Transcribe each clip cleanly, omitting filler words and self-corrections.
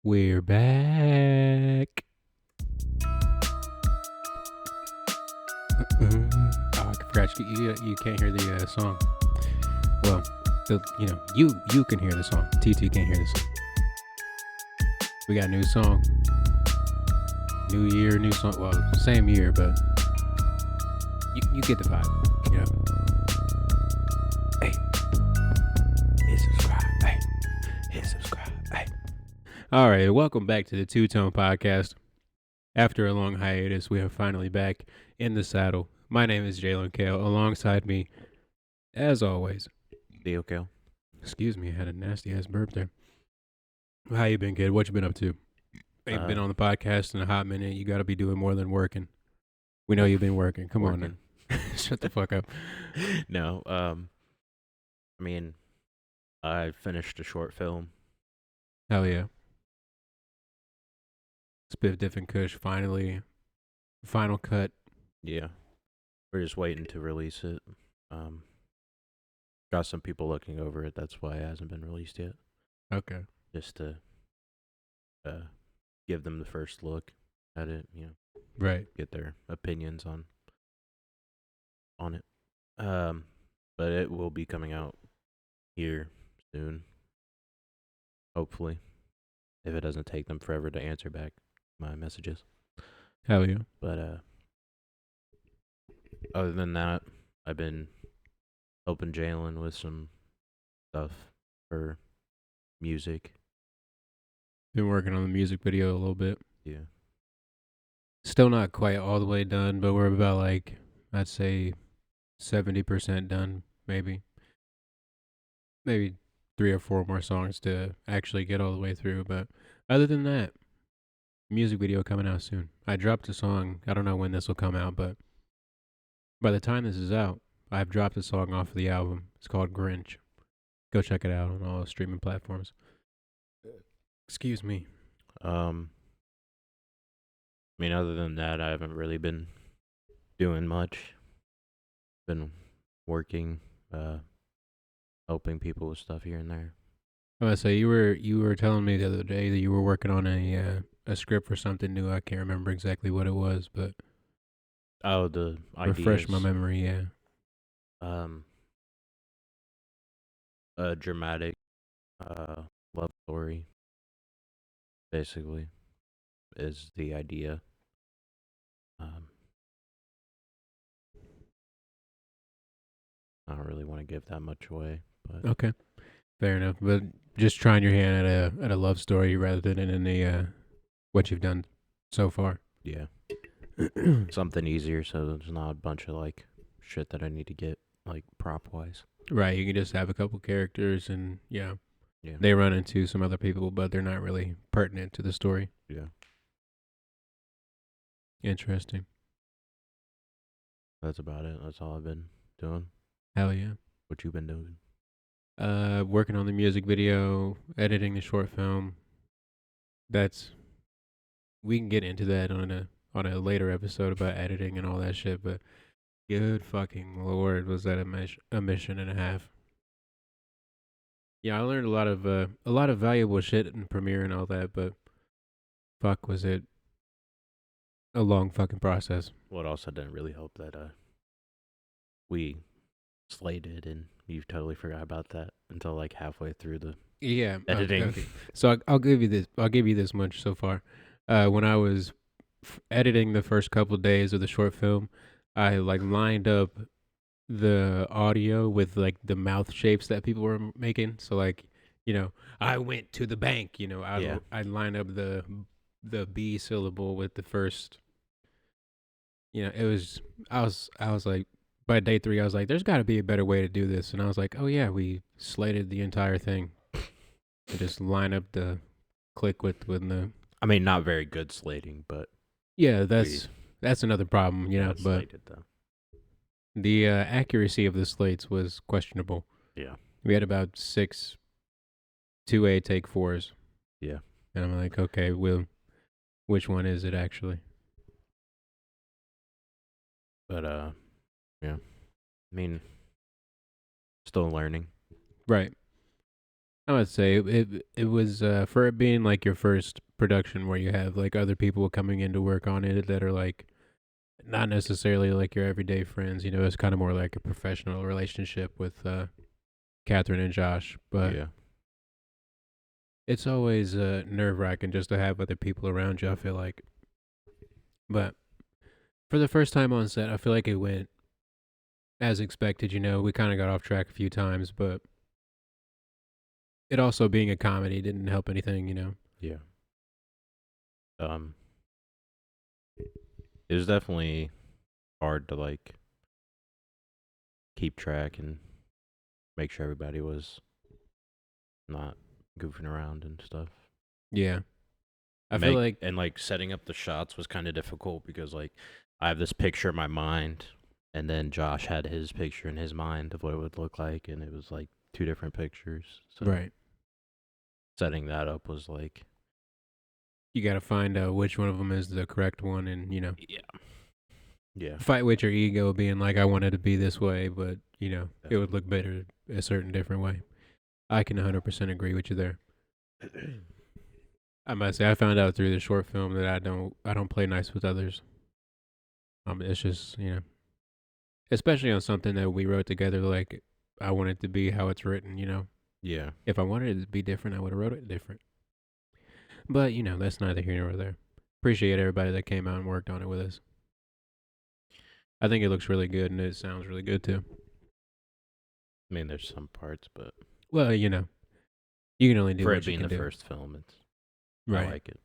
We're back. Oh, I forgot you can't hear the song. Well, you can hear the song. T2 can't hear the song. We got a new song. New year, new song. Well, same year, but you get the vibe. Hey, hit subscribe. Hey, hit subscribe. Hey. All right, welcome back to the Two Tone Podcast. After a long hiatus, we are finally back in the saddle. My name is Jalen Kale. Alongside me, as always, Theo Kale. excuse me, I had a nasty ass burp there. How you been, kid? What you been up to? Ain't been on the podcast in a hot minute. You got to be doing more than working. We know you've been working. Come on now. Shut the fuck up. No, I mean, I finished a short film. Hell yeah. Spiff Diff Kush finally, final cut. Yeah, we're just waiting to release it. Got some people looking over it. That's why it hasn't been released yet. Okay. Just to give them the first look at it. Right. Get their opinions on it. But it will be coming out here soon. Hopefully, if it doesn't take them forever to answer back my messages. Hell yeah. But other than that, I've been helping Jalen with some stuff for music. Been working on the music video a little bit. Yeah. Still not quite all the way done, but we're about I'd say 70% done, maybe. Maybe 3 or 4 more songs to actually get all the way through. But other than that, music video coming out soon. I dropped a song. I don't know when this will come out, but by the time this is out, I've dropped a song off of the album. It's called Grinch. Go check it out on all streaming platforms. Excuse me. I mean, other than that, I haven't really been doing much. Been working, helping people with stuff here and there. So you were telling me the other day that you were working on a script for something new. I can't remember exactly what it was, but The ideas. refresh my memory. Yeah. A dramatic, love story. Basically, is the idea. I don't really want to give that much away, but Okay. Fair enough. But just trying your hand at a love story rather than in the what you've done so far. yeah. Something easier so there's not a bunch of shit that I need to get prop wise. Right. You can just have a couple characters and Yeah. they run into some other people, but they're not really pertinent to the story. Yeah. Interesting. That's about it. That's all I've been doing. Hell yeah. What you been doing? Working on the music video, editing the short film. We can get into that on a later episode about editing and all that shit, but good fucking lord, was that a mission and a half. Yeah, I learned a lot of valuable shit in Premiere and all that, but fuck was it a long fucking process. What also didn't really help that we slated and you totally forgot about that until halfway through the editing. Okay. So I'll give you this. I'll give you this much so far. When I was editing the first couple of days of the short film, I lined up the audio with the mouth shapes that people were making. So I went to the bank. I line up the B syllable with the first. It was I was like, by day 3 I was like, there's got to be a better way to do this, and I was like, oh yeah, we slated the entire thing. And just line up the click with the. I mean, not very good slating, but yeah, that's another problem, but slated, though. The accuracy of the slates was questionable. Yeah. We had about 6 2A take 4s. Yeah. And I'm like, okay, which one is it actually? But yeah. I mean, still learning. Right. I would say it was for it being like your first production where you have like other people coming in to work on it that are like not necessarily like your everyday friends. You know, it's kind of more like a professional relationship with Catherine and Josh. But Yeah. it's always nerve wracking just to have other people around you. I feel like, but for the first time on set, I feel like it went as expected. You know, we kind of got off track a few times, but it also being a comedy didn't help anything. You know. Yeah. Um, it was definitely hard to like keep track and make sure everybody was not goofing around and stuff. Yeah, I feel Make like and like setting up the shots was kind of difficult because like I have this picture in my mind, and then Josh had his picture in his mind of what it would look like, and it was like two different pictures. So right. setting that up was like, You got to find out which one of them is the correct one, and you know, yeah, yeah, fight with your ego, being like, I wanted to be this way, but you know, it would look better a certain different way. I can 100% agree with you there. definitely. I must say, I found out through the short film that I don't play nice with others. It's just you know, especially on something that we wrote together. Like I want it to be how it's written. You know, Yeah, if I wanted it to be different, I would have wrote it different. But you know, that's neither here nor there. Appreciate everybody that came out and worked on it with us. I think it looks really good and it sounds really good too. I mean, there's some parts, but Well, you know, you can only do for it what you being can the do. first film, it's I Right. like it.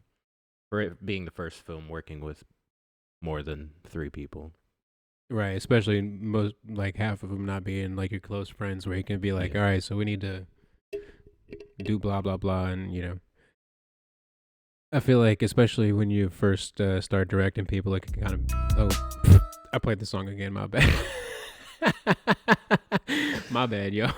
For it being the first film working with more than three people. Right. Especially most, like half of them not being like your close friends where you can be like, Yeah, all right, so we need to do blah, blah, blah. And, you know, I feel like, especially when you first start directing people, it can kind of, oh, I played the song again. My bad. My bad, yo.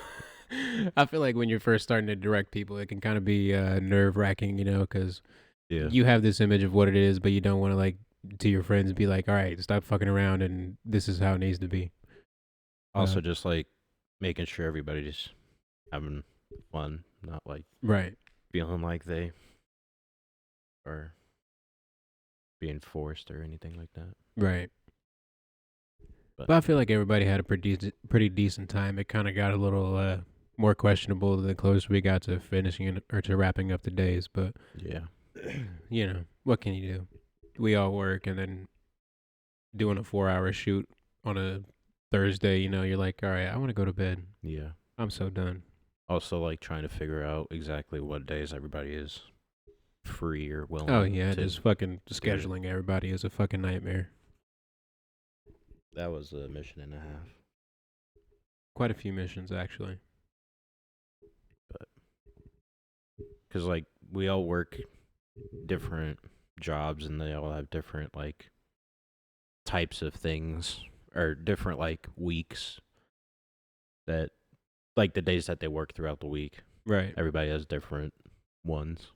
I feel like when you're first starting to direct people, it can kind of be nerve wracking, you know, because yeah. you have this image of what it is, but you don't want to like to your friends be like, all right, stop fucking around, and this is how it needs to be. Also, just like making sure everybody's having fun, not like Right, feeling like they are being forced or anything like that. right. But But I feel like everybody had a pretty decent time. It kind of got a little more questionable the closer we got to finishing or to wrapping up the days. But yeah, you know, what can you do? We all work, and then doing a 4 hour shoot on a Thursday, you know, you're like, all right, I want to go to bed. yeah. I'm so done. Also, like trying to figure out exactly what days everybody is free or Oh willing yeah, to just fucking do it. scheduling everybody is a fucking nightmare. That was a mission and a half. Quite a few missions actually. But because like we all work different jobs and they all have different like types of things or different like weeks that like the days that they work throughout the week. Right. Everybody has different ones.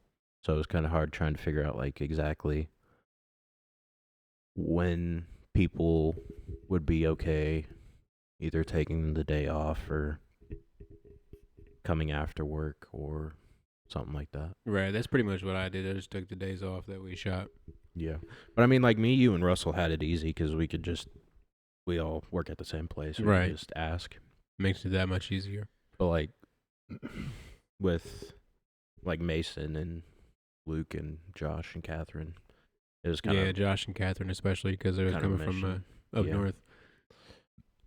So it was kind of hard trying to figure out like exactly when people would be okay either taking the day off or coming after work or something like that. Right. That's pretty much what I did. I just took the days off that we shot. Yeah. But I mean, like me, you, and Russell had it easy because we all work at the same place. We could Right. just ask. Makes it that much easier. But like with like Mason and Luke and Josh and Catherine, it was Yeah, Josh and Catherine especially because they was kind of a coming from mission. up Yeah. north.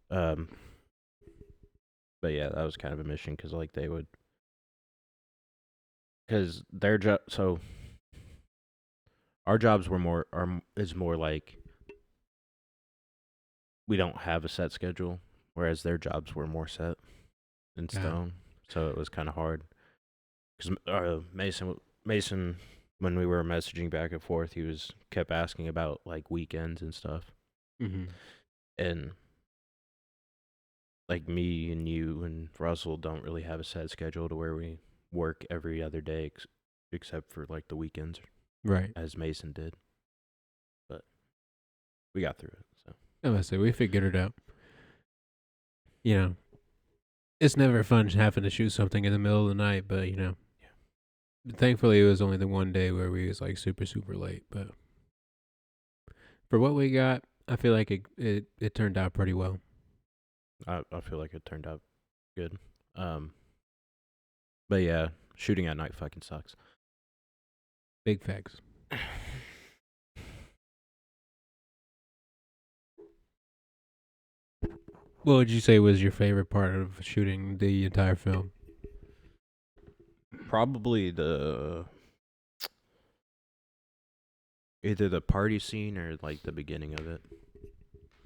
Um, but yeah, that was kind of a mission because like they would, because their job. So our jobs were more is more like we don't have a set schedule, whereas their jobs were more set in Yeah. stone. So it was kind of hard because Mason when we were messaging back and forth, he was kept asking about like weekends and stuff, Mm-hmm. and like me and you and Russell don't really have a set schedule to where we work every other day except for like the weekends Right. as Mason did. But we got through it. So I must say we figured it out. You know, It's never fun having to shoot something in the middle of the night, but thankfully it was only the one day where we was like super super late. But for what we got, I feel like it turned out pretty well. I feel like it turned out good. Um, but yeah, shooting at night fucking sucks. Big facts. What would you say was your favorite part of shooting the entire film? Probably either the party scene or like the beginning of it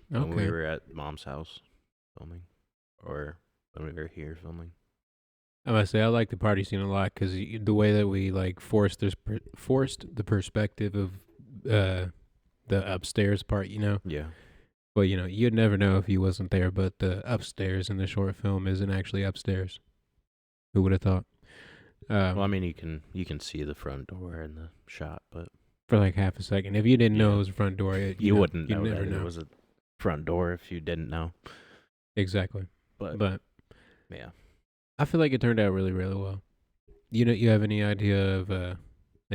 when we Okay. were at mom's house filming, or when we were here filming. I must say I like the party scene a lot because the way that we like forced the perspective of uh the upstairs part, Yeah. Well, you'd never know if you wasn't there, but the upstairs in the short film isn't actually upstairs. Who would have thought? Well, I Um, mean, you can see the front door in the shot, but for like half a second, if you didn't know it yeah, was a front door, you wouldn't you'd know never that it know. was a front door if you didn't know. Exactly. But But yeah, I feel like it turned out really, really well. You have any idea of a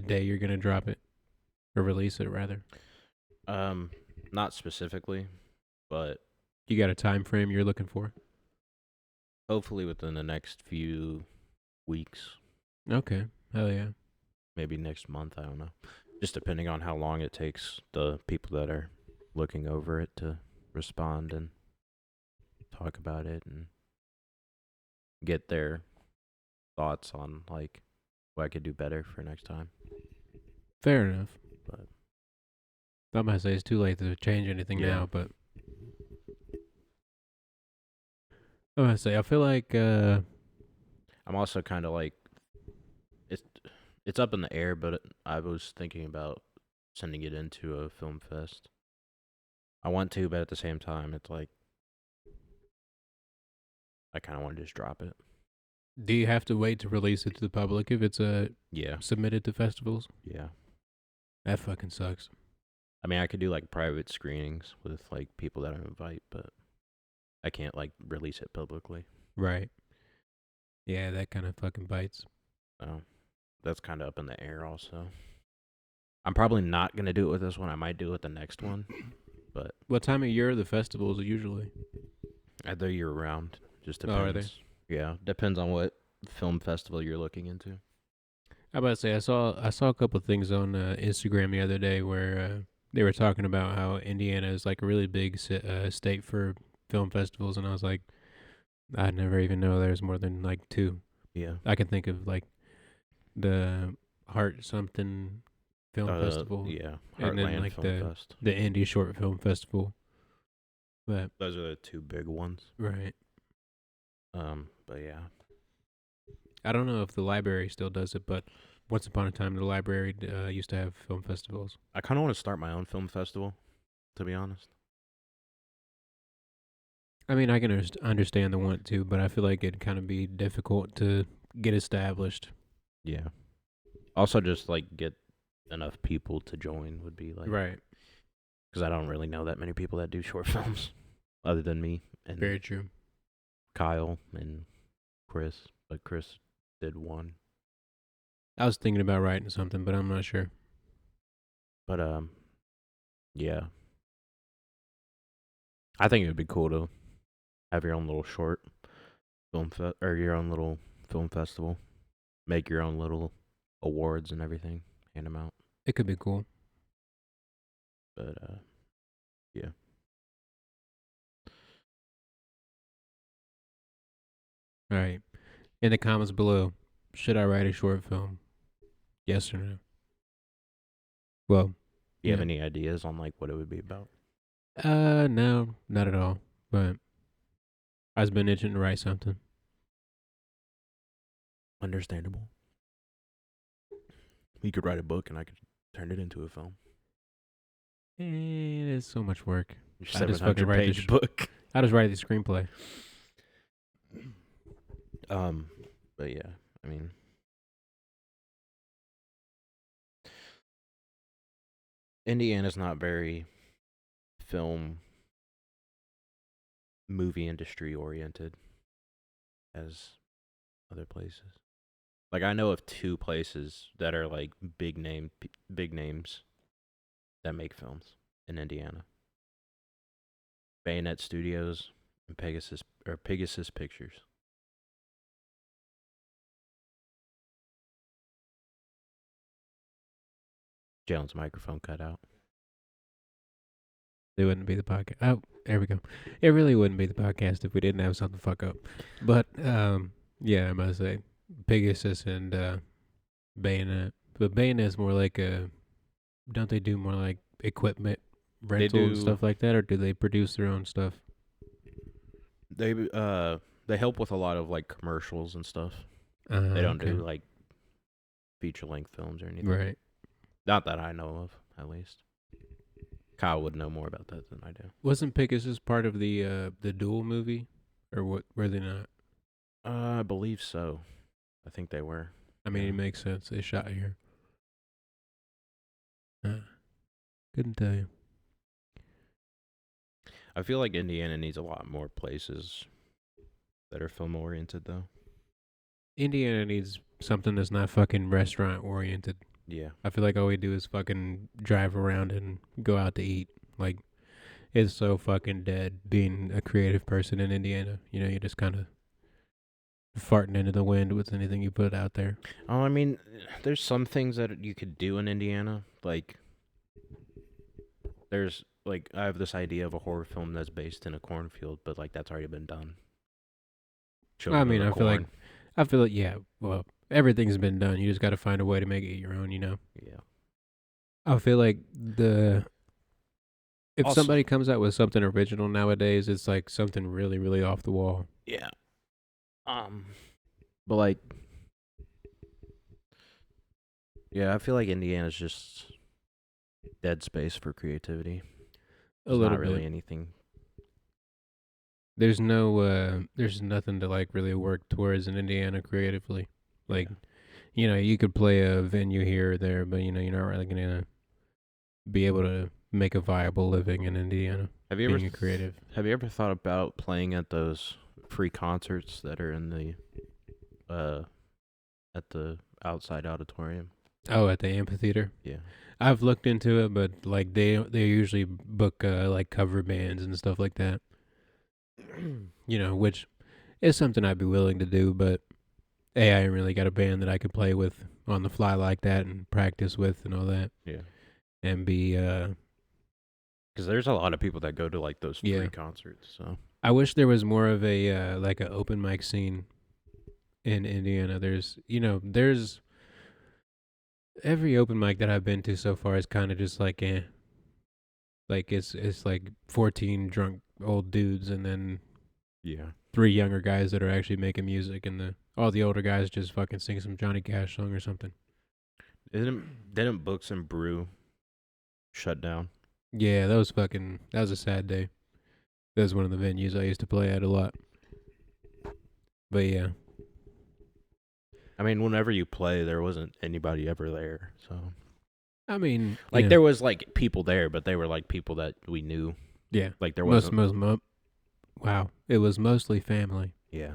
day you're gonna drop it or release it rather? um, not specifically, but You got a time frame you're looking for? hopefully within the next few weeks, Okay. Hell yeah. maybe next month. I don't know, just depending on how long it takes the people that are looking over it to respond and talk about it and get their thoughts on like what I could do better for next time. Fair enough. But I might say it's too late to change anything yeah, now, but I might say I feel like I'm also kind of like it's it's up in the air, but I was thinking about sending it into a film fest. I want to, but at the same time, it's like I kind of want to just drop it. do you have to wait to release it to the public if it's Yeah, submitted to festivals? yeah. That fucking sucks. I mean, I could do like private screenings with like people that I invite, but I can't like release it publicly. Right. Yeah, that kind of fucking bites. So that's kind of up in the air. Also, I'm probably not gonna do it with this one. I might do it with the next one, but What time of year are the festivals usually? either year round. Just Oh, are they? depends. Yeah, depends on what film festival you're looking into. I about to say I saw a couple things on Instagram the other day where they were talking about how Indiana is like a really big state for film festivals, and I was like, I never even know there's more than like two. Yeah. I can think of like the Heart something film festival, Yeah, and then Heartland like Film Fest. the Indie Short Film Festival. But Those are the two big ones. right, But yeah, I don't know if the library still does it, but once upon a time the library used to have film festivals. I kind of want to start my own film festival. To be honest. I mean, I can understand the want to, but I feel like it'd kind of be difficult to get established. Yeah. Also, just like get enough people to join would be like Right. because I don't really know that many people that do short films other than me and Very true. Kyle and Chris. But Chris did one. I was thinking about writing something, but I'm not sure. But yeah. I think it would be cool to have your own little short or your own little film festival. Make your own little awards and everything. Hand them out. It could be cool. But yeah. All right. In the comments below, should I write a short film? Yes or no? Well, You have yeah. any ideas on like what it would be about? No, not at all. But I've been itching to write something. Understandable. You could write a book and I could turn it into a film. It is so much work. Your I just fucking 700-page book. I just write the screenplay. But yeah, I mean, Indiana's not very film movie industry oriented as other places. Like I know of 2 places that are like big names that make films in Indiana. Bayonet Studios and Pegasus Pictures. Jalen's microphone cut out. It wouldn't be the podcast. Oh, there we go. It really wouldn't be the podcast if we didn't have something fuck up. But yeah, I must say, Pegasus and Bayonet. But Bayonet's more like a. Don't they do more like equipment rental and stuff like that, or do they produce their own stuff? They help with a lot of like commercials and stuff. They don't do like feature length films or anything. Right. Not that I know of, at least. Kyle would know more about that than I do. Wasn't Pegasus part of the Duel movie, or what? Were they not? I believe so. I think they were. I mean, it makes sense. They shot here. Couldn't tell you. I feel like Indiana needs a lot more places that are film oriented, though. Indiana needs something that's not fucking restaurant oriented. Yeah. I feel like all we do is fucking drive around and go out to eat. Like, it's so fucking dead being a creative person in Indiana. You know, you're just kind of farting into the wind with anything you put out there. Oh, I mean, there's some things that you could do in Indiana. Like, there's, like, I have this idea of a horror film that's based in a cornfield, but, like, that's already been done. I mean, I feel like, yeah, well, everything's been done. You just got to find a way to make it your own, you know? Yeah. I feel like if somebody comes out with something original nowadays, it's like something really, really off the wall. Yeah. But like, yeah, I feel like Indiana's just dead space for creativity. There's not really anything. There's nothing to like really work towards in Indiana creatively. Like, you know, you could play a venue here or there, but you know, you're not really gonna be able to make a viable living in Indiana. Have you ever thought about playing at those free concerts that are in the at the outside auditorium? Oh, at the amphitheater? Yeah. I've looked into it, but like they usually book like cover bands and stuff like that. You know, which is something I'd be willing to do, but I ain't really got a band that I could play with on the fly like that and practice with and all that. Yeah. And be because there's a lot of people that go to like those free concerts. So I wish there was more of a like an open mic scene in Indiana. There's every open mic that I've been to so far is kind of just like like it's like 14 drunk old dudes and then 3 younger guys that are actually making music, and all the older guys just fucking sing some Johnny Cash song or something. Didn't Books and Brew shut down? Yeah, that was a sad day. That was one of the venues I used to play at a lot. But yeah. I mean, whenever you play, there wasn't anybody ever there, so. I mean, like there was like people there, but they were like people that we knew. Yeah. Like there was wow. It was mostly family. Yeah.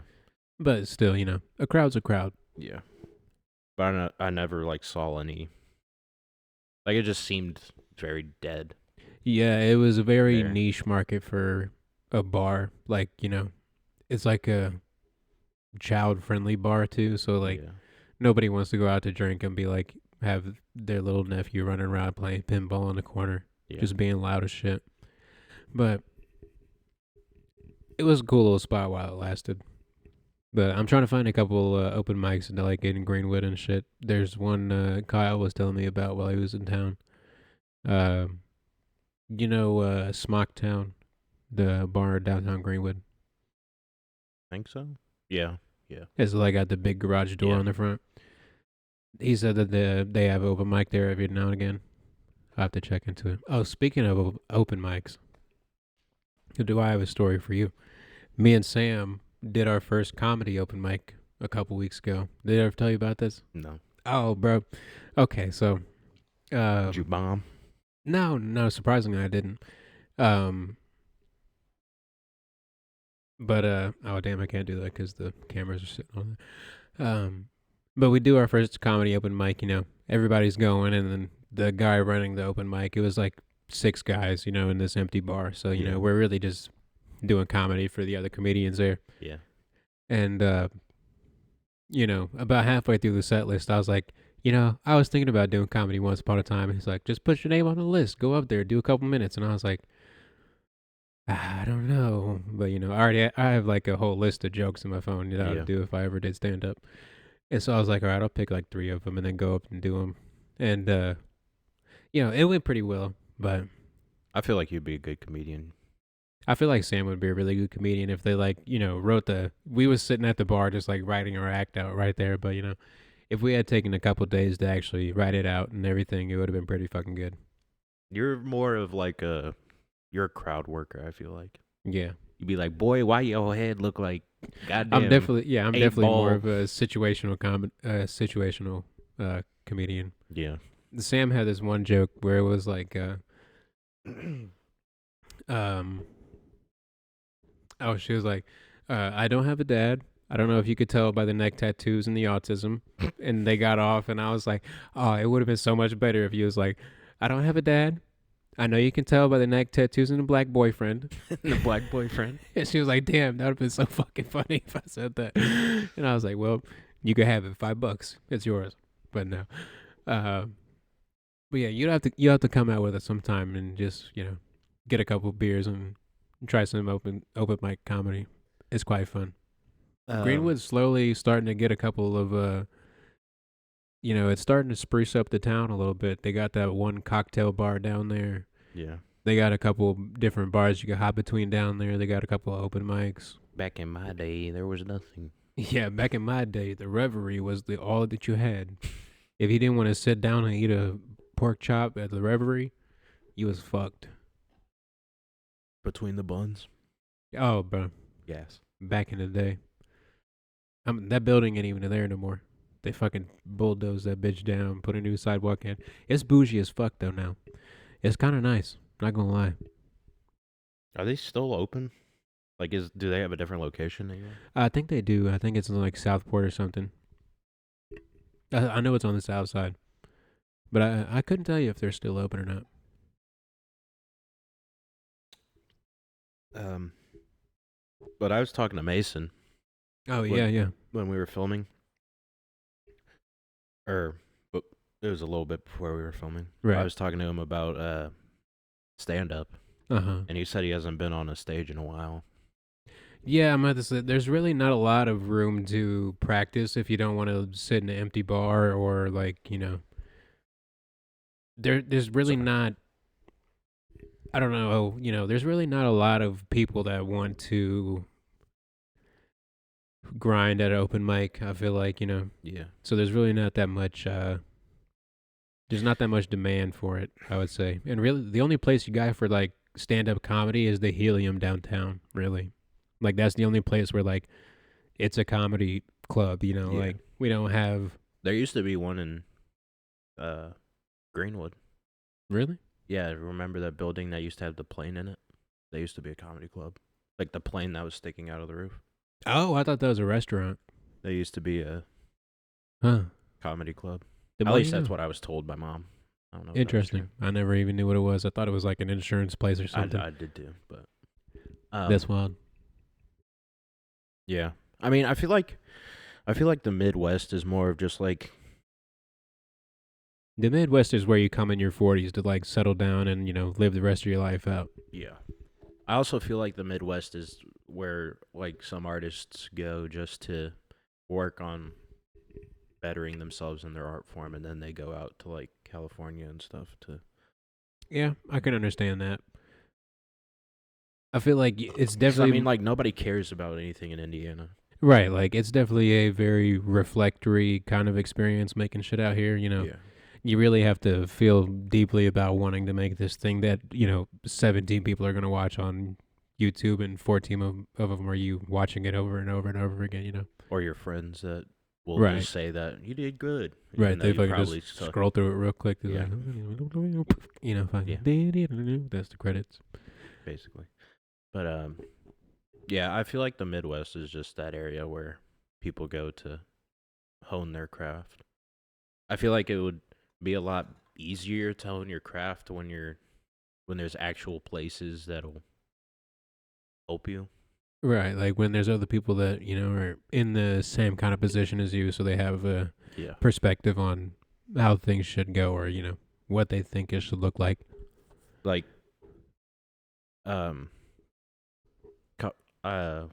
But still, you know, a crowd's a crowd. Yeah. But I never like saw any. Like it just seemed very dead. Yeah, it was a very niche market for a bar. Like, you know, it's like a child-friendly bar too. So like, nobody wants to go out to drink and be like, have their little nephew running around playing pinball in the corner, just being loud as shit. But it was a cool little spot while it lasted. But I'm trying to find a couple open mics in like in Greenwood and shit. There's one Kyle was telling me about while he was in town. You know, Smocktown, the bar downtown Greenwood. Think so? Yeah. It's like got the big garage door on the front. He said that they have open mic there every now and again. I'll have to check into it. Oh, speaking of open mics, do I have a story for you? Me and Sam did our first comedy open mic a couple weeks ago. Did I ever tell you about this? No. Oh, bro. Okay, so. Did you bomb? No, surprisingly I didn't. But oh damn, I can't do that because the cameras are sitting on there. But we do our first comedy open mic. You know, everybody's going, and then the guy running the open mic. It was like 6 guys, you know, in this empty bar. So you Yeah. know, we're really just doing comedy for the other comedians there. Yeah. And you know, about halfway through the set list, I was like, you know, I was thinking about doing comedy once upon a time. And he's like, just put your name on the list, go up there, do a couple minutes. And I was like, I don't know, but you know, I have like a whole list of jokes in my phone that I Yeah. would do if I ever did stand up. And so I was like, all right, I'll pick like 3 of them and then go up and do them. And you know, it went pretty well, but I feel like you'd be a good comedian. I feel like Sam would be a really good comedian if they like, you know, wrote we was sitting at the bar just like writing our act out right there, but you know, if we had taken a couple days to actually write it out and everything, it would have been pretty fucking good. You're more of like you're a crowd worker, I feel like. Yeah. You'd be like, boy, why your head look like goddamn I'm definitely more ball. of a situational comedian. Yeah. Sam had this one joke where it was like oh, she was like, I don't have a dad. I don't know if you could tell by the neck tattoos and the autism. And they got off, and I was like, oh, it would have been so much better if you was like, I don't have a dad. I know you can tell by the neck tattoos and the black boyfriend. The black boyfriend. And she was like, damn, that would have been so fucking funny if I said that. And I was like, well, you could have it, $5. It's yours. But no. But yeah, you have to come out with us sometime and just, you know, get a couple beers and try some open mic comedy. It's quite fun. Greenwood's slowly starting to get a couple of you know, it's starting to spruce up the town a little bit. They got that one cocktail bar down there. Yeah. They got a couple different bars you can hop between down there. They got a couple of open mics. Back in my day, there was nothing. Yeah, back in my day, the Reverie was the all that you had. If you didn't want to sit down and eat a pork chop at the Reverie, you was fucked. Between the buns. Oh, bro. Yes. Back in the day. That building ain't even there no more. They fucking bulldozed that bitch down, put a new sidewalk in. It's bougie as fuck though now. It's kind of nice. Not gonna lie. Are they still open? Like, do they have a different location anymore? I think they do. I think it's in like Southport or something. I know it's on the south side, but I couldn't tell you if they're still open or not. But I was talking to Mason. Oh yeah. When we were filming. But it was a little bit before we were filming. Right. I was talking to him about stand up. And he said he hasn't been on a stage in a while. Yeah, I'm about to say there's really not a lot of room to practice if you don't want to sit in an empty bar or like, you know. There's really not. I don't know, you know, there's really not a lot of people that want to grind at an open mic, I feel like, you know. Yeah. So there's really not that much there's not that much demand for it, I would say. And really the only place you got for like stand up comedy is the Helium downtown, really. Like that's the only place where like it's a comedy club, you know, like we don't have. There used to be one in Greenwood. Really? Yeah, remember that building that used to have the plane in it? There used to be a comedy club. Like the plane that was sticking out of the roof. Oh, I thought that was a restaurant. There used to be a comedy club. At least that's what I was told by Mom. I don't know. Interesting. I never even knew what it was. I thought it was like an insurance place or something. I did too, but that's wild. Yeah. I mean, I feel like the Midwest is more of just like the Midwest is where you come in your 40s to like settle down and, you know, live the rest of your life out. Yeah. I also feel like the Midwest is where like some artists go just to work on bettering themselves in their art form, and then they go out to like California and stuff to. Yeah, I can understand that. I feel like it's definitely. I mean, like nobody cares about anything in Indiana. Right, like it's definitely a very reflectory kind of experience making shit out here. You know, you really have to feel deeply about wanting to make this thing that 17 people are gonna watch on YouTube, and 14 of them are you watching it over and over and over again. You know, or your friends that will just say that you did good. Right, they fucking just scroll through it real quick. Yeah. Like, fucking, that's the credits, basically. But Yeah, I feel like the Midwest is just that area where people go to hone their craft. I feel like it would be a lot easier to hone your craft when there's actual places that'll help you. Right, like when there's other people that are in the same kind of position as you, so they have a Yeah. perspective on how things should go, or what they think it should look like. Like um Ky- uh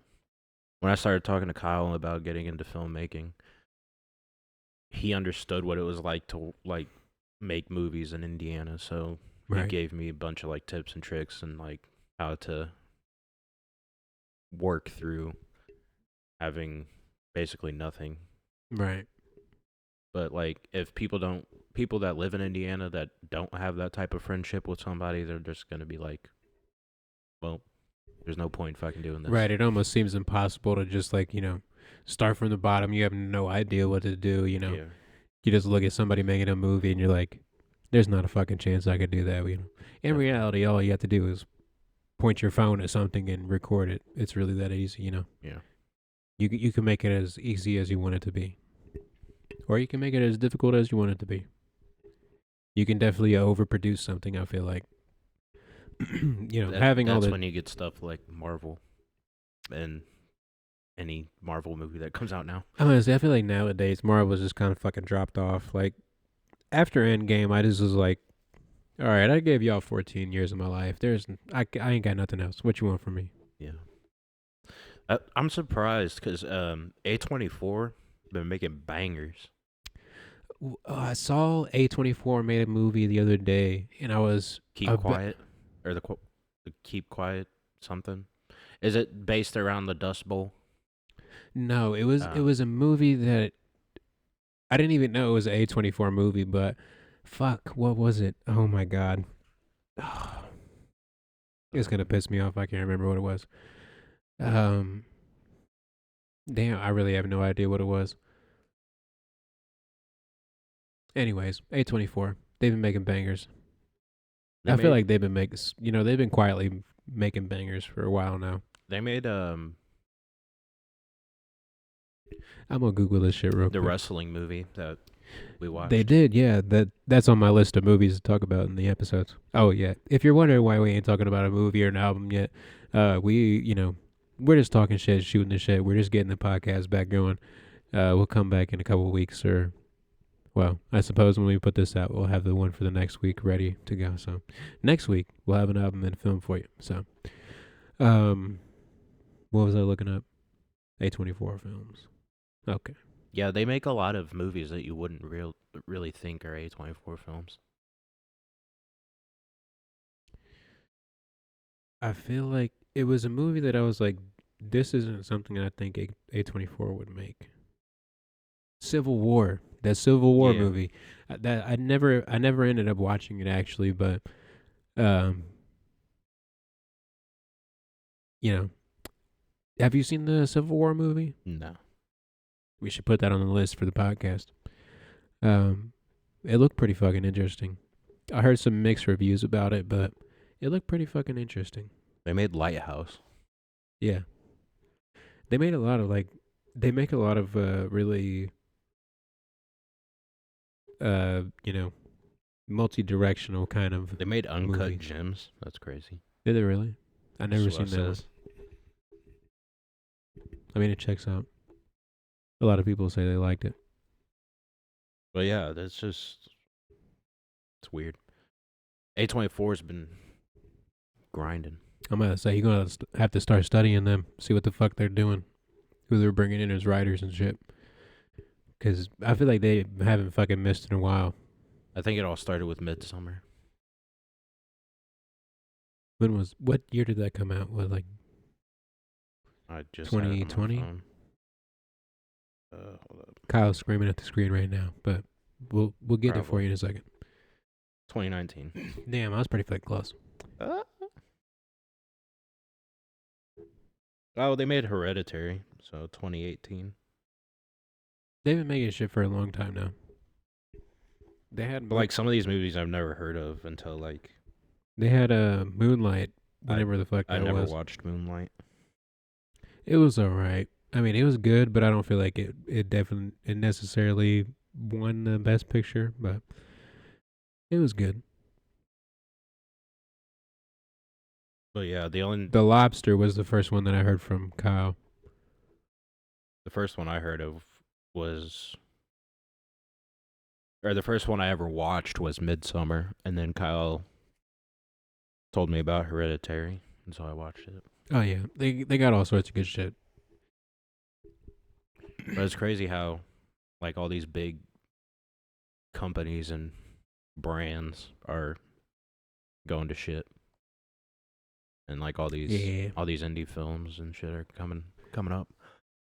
when I started talking to Kyle about getting into filmmaking, he understood what it was like to like make movies in Indiana, so he Right, gave me a bunch of like tips and tricks and like how to work through having basically nothing. right, But like if people that live in Indiana that don't have that type of friendship with somebody, they're just gonna be like, well, there's no point fucking doing this. right. It almost seems impossible to just like start from the bottom. You have no idea what to do. Yeah. You just look at somebody making a movie and you're like, "There's not a fucking chance I could do that." In Definitely. reality, all you have to do is point your phone at something and record it. It's really that easy. Yeah. You can make it as easy as you want it to be, or you can make it as difficult as you want it to be. You can definitely overproduce something. I feel like having all That's the. when you get stuff like Marvel and any Marvel movie that comes out now. Honestly, I feel like nowadays Marvel's just kind of fucking dropped off. Like after Endgame, I just was like, all right, I gave y'all 14 years of my life. I ain't got nothing else. What you want from me? Yeah. I'm surprised because A24 been making bangers. I saw A24 made a movie the other day, and I was Keep a bit. Quiet or the Keep Quiet something. Is it based around the Dust Bowl? No, it Uh, was a movie that I didn't even know it was an A24 movie, but fuck, what was it? Oh my god. It's gonna piss me off. I can't remember what it was. Um, damn, I really have no idea what it was. Anyways, A24, they've been making bangers. they I feel made like they've been making, they've been quietly making bangers for a while now. they made I'm gonna Google this shit real the quick. wrestling movie that we They watched. did, yeah. That's on my list of movies to talk about in the episodes. Oh yeah. If you're wondering why we ain't talking about a movie or an album yet, we're just talking shit, shooting the shit. We're just getting the podcast back going. We'll come back in a couple of weeks, or well, I suppose when we put this out, we'll have the one for the next week ready to go. So next week we'll have an album and film for you. So, um, what was I looking up? A24 films. Okay. Yeah, they make a lot of movies that you wouldn't really think are A24 films. I feel like it was a movie that I was like, this isn't something I think A24 would make. Civil War, that Civil War Yeah. movie, that I never ended up watching it actually, but um, you know, have you seen the Civil War movie? No. We should put that on the list for the podcast. Um, it looked pretty fucking interesting. I heard some mixed reviews about it, but it looked pretty fucking interesting. They made Lighthouse. Yeah, they made a lot of like, they make a lot of really you know, multi-directional kind of They made Uncut movies. Gems. That's crazy. Did they really? I That's never what it seen that one. says. I mean, it checks out. A lot of people say they liked it. But yeah, it's weird. A24 has been grinding. I'm gonna say you're gonna have to start studying them, see what the fuck they're doing, who they're bringing in as writers and shit. Because I feel like they haven't fucking missed in a while. I think it all started with Midsummer. What year did that come out? What, like I just had it on my 2020? phone. Hold up. Kyle's screaming at the screen right now, but we'll get it for Probably. you in a second. 2019. Damn, I was pretty fucking close. Uh, oh, they made Hereditary, so 2018. They've been making shit for a long time now. They had But like some of these movies I've never heard of until like They had a Moonlight, I whenever the fuck I that never was. watched Moonlight. It was alright. I mean, it was good, but I don't feel like it definitely it necessarily won the best picture, but it was good. But yeah, The Lobster was the first one that I heard from Kyle. the first one I heard of was, or the first one I ever watched was Midsummer, and then Kyle told me about Hereditary, and so I watched it. Oh yeah, they got all sorts of good shit. But it's crazy how, like, all these big companies and brands are going to shit, and like all these Yeah, indie films and shit are coming up.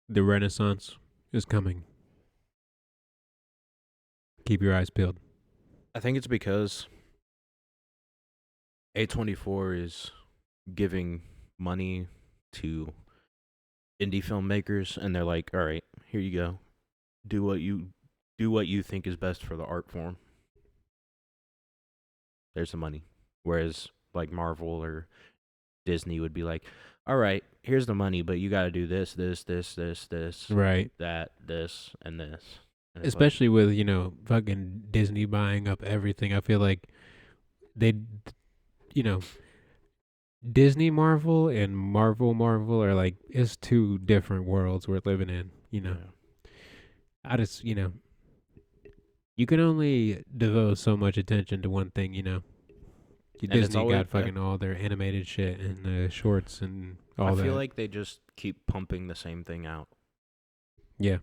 the Renaissance is coming. Keep your eyes peeled. I think it's because A24 is giving money to indie filmmakers, and they're like, all right, here you go, do what you think is best for the art form. There's the money. Whereas like Marvel or Disney would be like, all right, here's the money, but you got to do this, Right. that, this, and this. And Especially with, fucking Disney buying up everything. I feel like they, you know, Disney Marvel and Marvel are like, it's two different worlds we're living in, yeah. I just, you can only devote so much attention to one thing, Disney always- got fucking all their animated shit and the shorts and all that. I feel like they just keep pumping the same thing out. Yeah.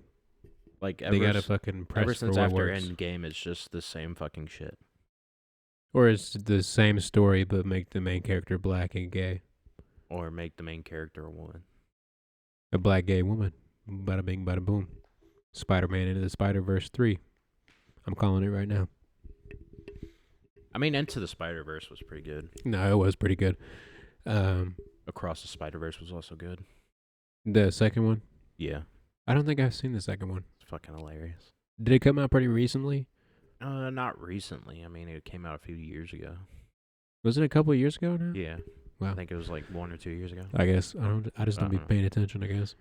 Like They gotta fucking press ever since for what after works. Endgame, it's just the same fucking shit. Or it's the same story but make the main character black and gay. Or make the main character a woman. A black gay woman. Bada bing, bada boom. Spider-Man Into the Spider-Verse 3. I'm calling it right now. I mean, Into the Spider-Verse was pretty good. No, it was pretty good. Across the Spider-Verse was also good. The second one? Yeah. I don't think I've seen the second one. It's fucking hilarious. Did it come out pretty recently? Not recently. I mean, it came out a few years ago. Was it a couple of years ago now? Yeah. Wow. I think it was like 1 or 2 years ago. I guess I just don't be paying attention, I guess.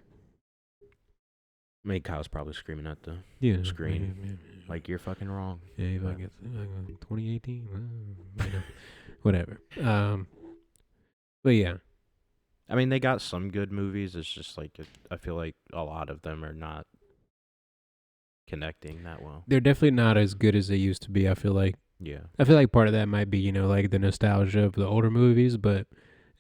I mean, Kyle's probably screaming at the screen. Yeah. Like, you're fucking wrong. Yeah, if I get 2018, whatever. But yeah, I mean, they got some good movies. It's just like, I feel like a lot of them are not connecting that well. they're definitely not as good as they used to be. I feel like part of that might be, like the nostalgia of the older movies, but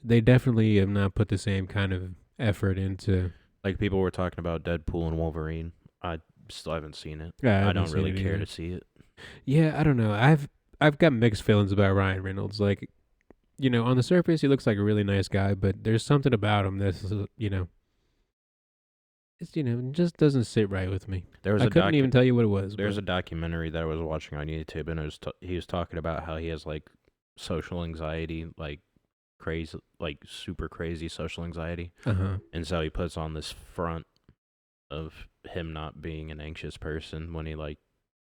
they definitely have not put the same kind of effort into. Like, people were talking about Deadpool and Wolverine. I still haven't seen it. I don't really care to see it. Yeah, I don't know. I've got mixed feelings about Ryan Reynolds. Like, on the surface, he looks like a really nice guy, but there's something about him that's, it's, it just doesn't sit right with me. I couldn't even tell you what it was. There's a documentary that I was watching on YouTube, and he was talking about how he has like social anxiety, like crazy, like super crazy social anxiety, and so he puts on this front of him not being an anxious person when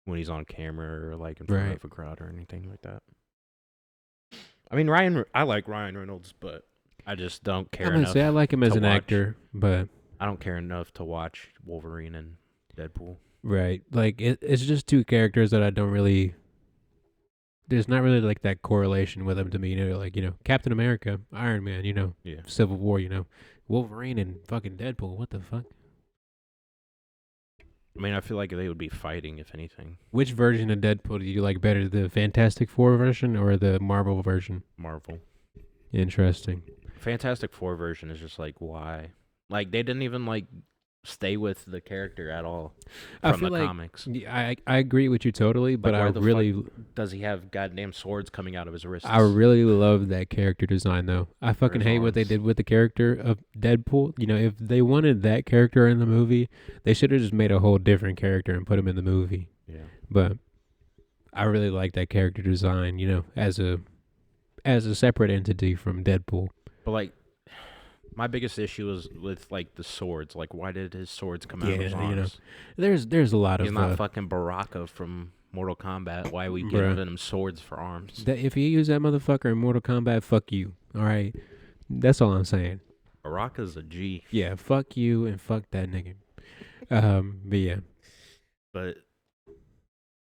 he's on camera or like in front of a crowd or anything like that. I mean, I like Ryan Reynolds, but I just don't care enough. I like him as an actor, but I don't care enough to watch Wolverine and Deadpool. Right. Like, it's just two characters that I don't really. There's not really like that correlation with them to me. Like, Captain America, Iron Man, Civil War, Wolverine and fucking Deadpool. What the fuck? I mean, I feel like they would be fighting, if anything. Which version of Deadpool do you like better, the Fantastic Four version or the Marvel version? Marvel. Interesting. Fantastic Four version is just like, why? Like, they didn't even like stay with the character at all from the comics. I agree with you totally, but I really does he have goddamn swords coming out of his wrists? I really love that character design though. I fucking hate what they did with the character of Deadpool. If they wanted that character in the movie, they should have just made a whole different character and put him in the movie. Yeah. But I really like that character design, as a separate entity from Deadpool. But like, my biggest issue is with like the swords. Like, why did his swords come out of his arms? There's a lot of. He's not fucking Baraka from Mortal Kombat. Why are we giving him swords for arms? If you use that motherfucker in Mortal Kombat, fuck you. All right, that's all I'm saying. Baraka's a G. Yeah, fuck you and fuck that nigga. But yeah. But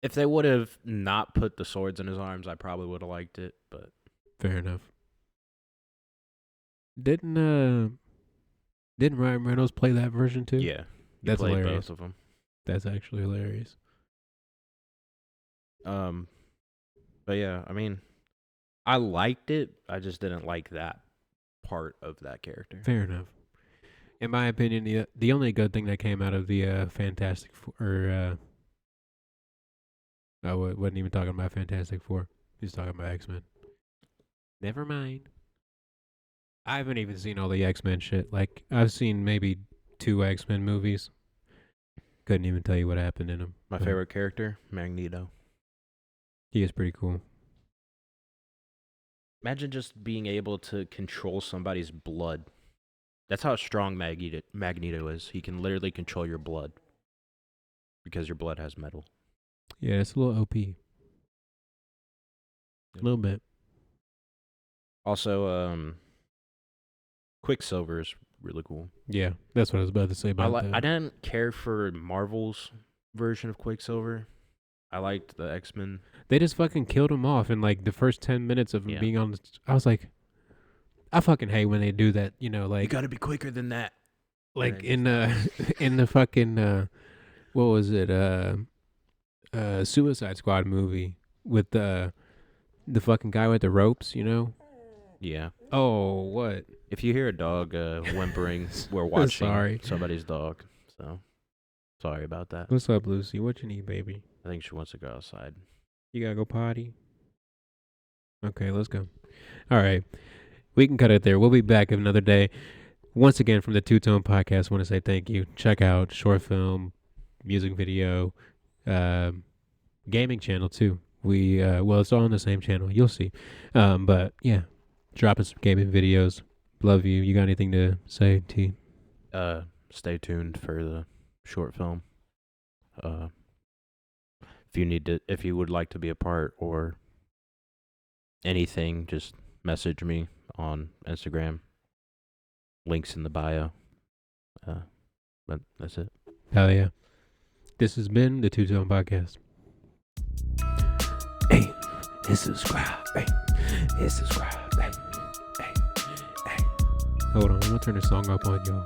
if they would have not put the swords in his arms, I probably would have liked it. But Fair enough. Didn't Ryan Reynolds play that version too? yeah, he That's played hilarious. both of them. That's actually hilarious. But yeah, I mean, I liked it. I just didn't like that part of that character. Fair enough. In my opinion, the only good thing that came out of the Fantastic Four, I wasn't even talking about Fantastic Four. He was talking about X-Men. Never mind. I haven't even seen all the X-Men shit. Like, I've seen maybe 2 X-Men movies. Couldn't even tell you what happened in them. My favorite character, Magneto. He is pretty cool. Imagine just being able to control somebody's blood. That's how strong Magneto is. He can literally control your blood because your blood has metal. Yeah, it's a little OP. A little bit. Also, Quicksilver is really cool. Yeah, that's what I was about to say about that. I didn't care for Marvel's version of Quicksilver. I liked the X-Men. They just fucking killed him off in like the first 10 minutes of him being on. I was like, I fucking hate when they do that. You know, like you gotta be quicker than that. Like in the fucking what was it? Suicide Squad movie with the fucking guy with the ropes. You know. Yeah. Oh, what? If you hear a dog whimpering, we're watching somebody's dog. So, sorry about that. What's up, Lucy? What you need, baby? I think she wants to go outside. You gotta go potty? Okay, let's go. All right. We can cut it there. We'll be back another day. Once again, from the Two Tone Podcast, I want to say thank you. Check out short film, music video, gaming channel, too. Well, it's all on the same channel. You'll see. But, yeah. Dropping some gaming videos. Love you. You got anything to say, T? Stay tuned for the short film. If you would like to be a part or anything, just message me on Instagram. Links in the bio. But that's it. Hell yeah. This has been the Two Tone Podcast. Hey, hit subscribe. Hey, hit subscribe. Hey. Hold on, I'm gonna turn the song up on y'all.